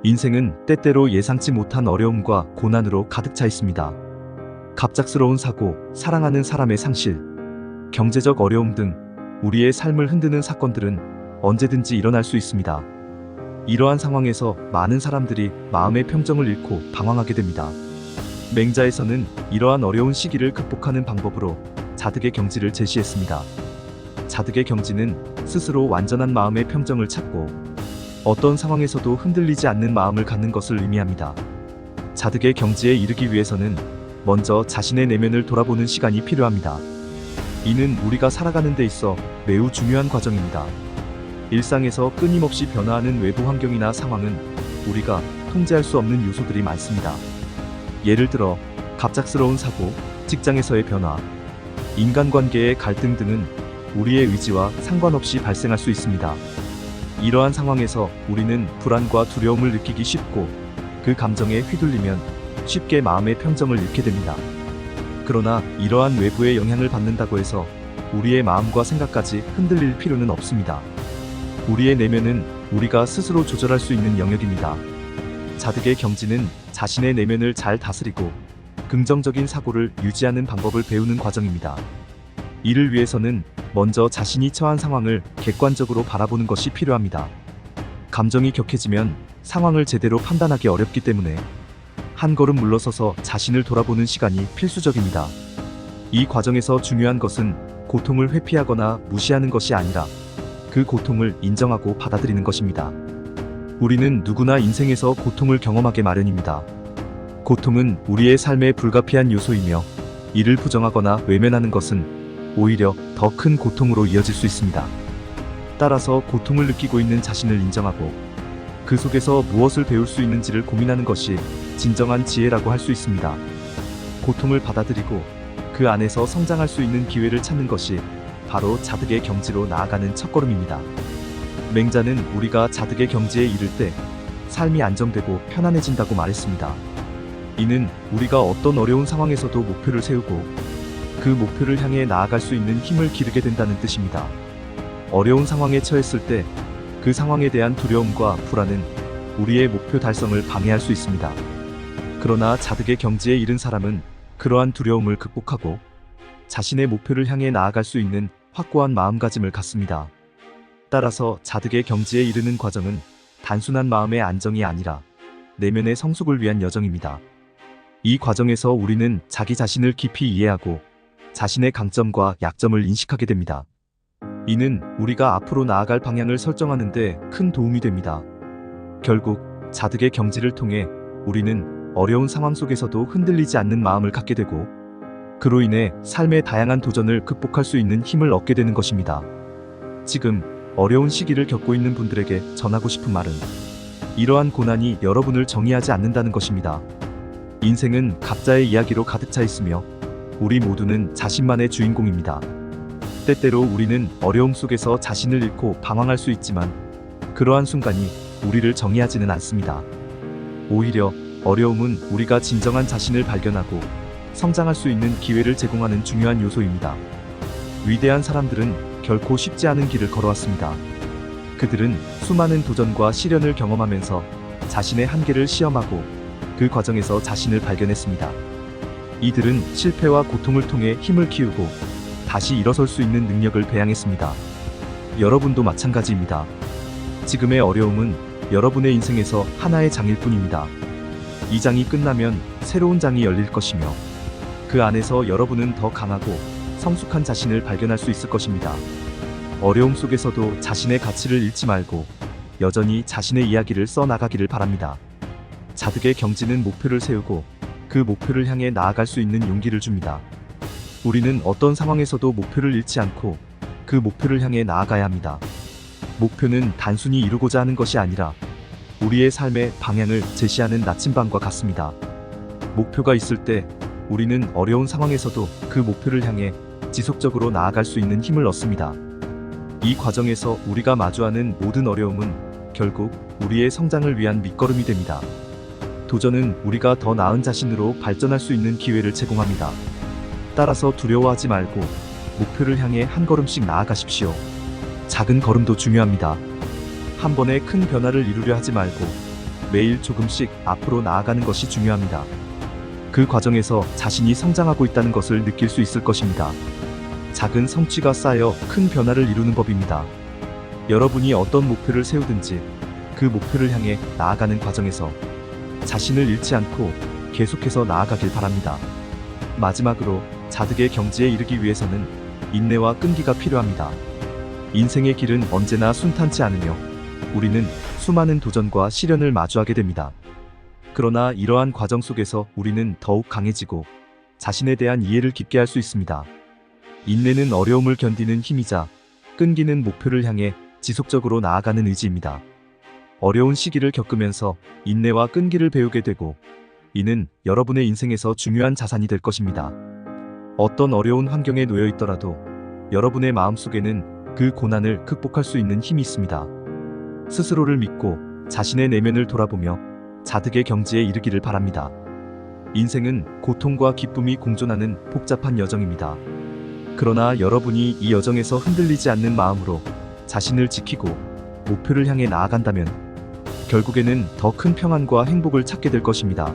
인생은 때때로 예상치 못한 어려움과 고난으로 가득 차 있습니다. 갑작스러운 사고, 사랑하는 사람의 상실, 경제적 어려움 등 우리의 삶을 흔드는 사건들은 언제든지 일어날 수 있습니다. 이러한 상황에서 많은 사람들이 마음의 평정을 잃고 방황하게 됩니다. 맹자에서는 이러한 어려운 시기를 극복하는 방법으로 자득의 경지를 제시했습니다. 자득의 경지는 스스로 완전한 마음의 평정을 찾고 어떤 상황에서도 흔들리지 않는 마음을 갖는 것을 의미합니다. 자득의 경지에 이르기 위해서는 먼저 자신의 내면을 돌아보는 시간이 필요합니다. 이는 우리가 살아가는 데 있어 매우 중요한 과정입니다. 일상에서 끊임없이 변화하는 외부 환경이나 상황은 우리가 통제할 수 없는 요소들이 많습니다. 예를 들어 갑작스러운 사고, 직장에서의 변화, 인간관계의 갈등 등은 우리의 의지와 상관없이 발생할 수 있습니다. 이러한 상황에서 우리는 불안과 두려움을 느끼기 쉽고 그 감정에 휘둘리면 쉽게 마음의 평정을 잃게 됩니다. 그러나 이러한 외부의 영향을 받는다고 해서 우리의 마음과 생각까지 흔들릴 필요는 없습니다. 우리의 내면은 우리가 스스로 조절할 수 있는 영역입니다. 자득의 경지는 자신의 내면을 잘 다스리고 긍정적인 사고를 유지하는 방법을 배우는 과정입니다. 이를 위해서는 먼저 자신이 처한 상황을 객관적으로 바라보는 것이 필요합니다. 감정이 격해지면 상황을 제대로 판단하기 어렵기 때문에 한 걸음 물러서서 자신을 돌아보는 시간이 필수적입니다. 이 과정에서 중요한 것은 고통을 회피하거나 무시하는 것이 아니라 그 고통을 인정하고 받아들이는 것입니다. 우리는 누구나 인생에서 고통을 경험하게 마련입니다. 고통은 우리의 삶의 불가피한 요소이며 이를 부정하거나 외면하는 것은 오히려 더 큰 고통으로 이어질 수 있습니다. 따라서 고통을 느끼고 있는 자신을 인정하고 그 속에서 무엇을 배울 수 있는지를 고민하는 것이 진정한 지혜라고 할 수 있습니다. 고통을 받아들이고 그 안에서 성장할 수 있는 기회를 찾는 것이 바로 자득의 경지로 나아가는 첫걸음입니다. 맹자는 우리가 자득의 경지에 이를 때 삶이 안정되고 편안해진다고 말했습니다. 이는 우리가 어떤 어려운 상황에서도 목표를 세우고 그 목표를 향해 나아갈 수 있는 힘을 기르게 된다는 뜻입니다. 어려운 상황에 처했을 때 그 상황에 대한 두려움과 불안은 우리의 목표 달성을 방해할 수 있습니다. 그러나 자득의 경지에 이른 사람은 그러한 두려움을 극복하고 자신의 목표를 향해 나아갈 수 있는 확고한 마음가짐을 갖습니다. 따라서 자득의 경지에 이르는 과정은 단순한 마음의 안정이 아니라 내면의 성숙을 위한 여정입니다. 이 과정에서 우리는 자기 자신을 깊이 이해하고 자신의 강점과 약점을 인식하게 됩니다. 이는 우리가 앞으로 나아갈 방향을 설정하는 데 큰 도움이 됩니다. 결국 자득의 경지를 통해 우리는 어려운 상황 속에서도 흔들리지 않는 마음을 갖게 되고 그로 인해 삶의 다양한 도전을 극복할 수 있는 힘을 얻게 되는 것입니다. 지금 어려운 시기를 겪고 있는 분들에게 전하고 싶은 말은 이러한 고난이 여러분을 정의하지 않는다는 것입니다. 인생은 각자의 이야기로 가득 차 있으며 우리 모두는 자신만의 주인공입니다. 때때로 우리는 어려움 속에서 자신을 잃고 방황할 수 있지만 그러한 순간이 우리를 정의하지는 않습니다. 오히려 어려움은 우리가 진정한 자신을 발견하고 성장할 수 있는 기회를 제공하는 중요한 요소입니다. 위대한 사람들은 결코 쉽지 않은 길을 걸어왔습니다. 그들은 수많은 도전과 시련을 경험하면서 자신의 한계를 시험하고 그 과정에서 자신을 발견했습니다. 이들은 실패와 고통을 통해 힘을 키우고 다시 일어설 수 있는 능력을 배양했습니다. 여러분도 마찬가지입니다. 지금의 어려움은 여러분의 인생에서 하나의 장일 뿐입니다. 이 장이 끝나면 새로운 장이 열릴 것이며 그 안에서 여러분은 더 강하고 성숙한 자신을 발견할 수 있을 것입니다. 어려움 속에서도 자신의 가치를 잃지 말고 여전히 자신의 이야기를 써나가기를 바랍니다. 자득의 경지는 목표를 세우고 그 목표를 향해 나아갈 수 있는 용기를 줍니다. 우리는 어떤 상황에서도 목표를 잃지 않고 그 목표를 향해 나아가야 합니다. 목표는 단순히 이루고자 하는 것이 아니라 우리의 삶의 방향을 제시하는 나침반과 같습니다. 목표가 있을 때 우리는 어려운 상황에서도 그 목표를 향해 지속적으로 나아갈 수 있는 힘을 얻습니다. 이 과정에서 우리가 마주하는 모든 어려움은 결국 우리의 성장을 위한 밑거름이 됩니다. 도전은 우리가 더 나은 자신으로 발전할 수 있는 기회를 제공합니다. 따라서 두려워하지 말고 목표를 향해 한 걸음씩 나아가십시오. 작은 걸음도 중요합니다. 한 번에 큰 변화를 이루려 하지 말고 매일 조금씩 앞으로 나아가는 것이 중요합니다. 그 과정에서 자신이 성장하고 있다는 것을 느낄 수 있을 것입니다. 작은 성취가 쌓여 큰 변화를 이루는 법입니다. 여러분이 어떤 목표를 세우든지 그 목표를 향해 나아가는 과정에서 자신을 잃지 않고 계속해서 나아가길 바랍니다. 마지막으로 자득의 경지에 이르기 위해서는 인내와 끈기가 필요합니다. 인생의 길은 언제나 순탄치 않으며 우리는 수많은 도전과 시련을 마주하게 됩니다. 그러나 이러한 과정 속에서 우리는 더욱 강해지고 자신에 대한 이해를 깊게 할 수 있습니다. 인내는 어려움을 견디는 힘이자 끈기는 목표를 향해 지속적으로 나아가는 의지입니다. 어려운 시기를 겪으면서 인내와 끈기를 배우게 되고 이는 여러분의 인생에서 중요한 자산이 될 것입니다. 어떤 어려운 환경에 놓여 있더라도 여러분의 마음속에는 그 고난을 극복할 수 있는 힘이 있습니다. 스스로를 믿고 자신의 내면을 돌아보며 자득의 경지에 이르기를 바랍니다. 인생은 고통과 기쁨이 공존하는 복잡한 여정입니다. 그러나 여러분이 이 여정에서 흔들리지 않는 마음으로 자신을 지키고 목표를 향해 나아간다면 결국에는 더 큰 평안과 행복을 찾게 될 것입니다.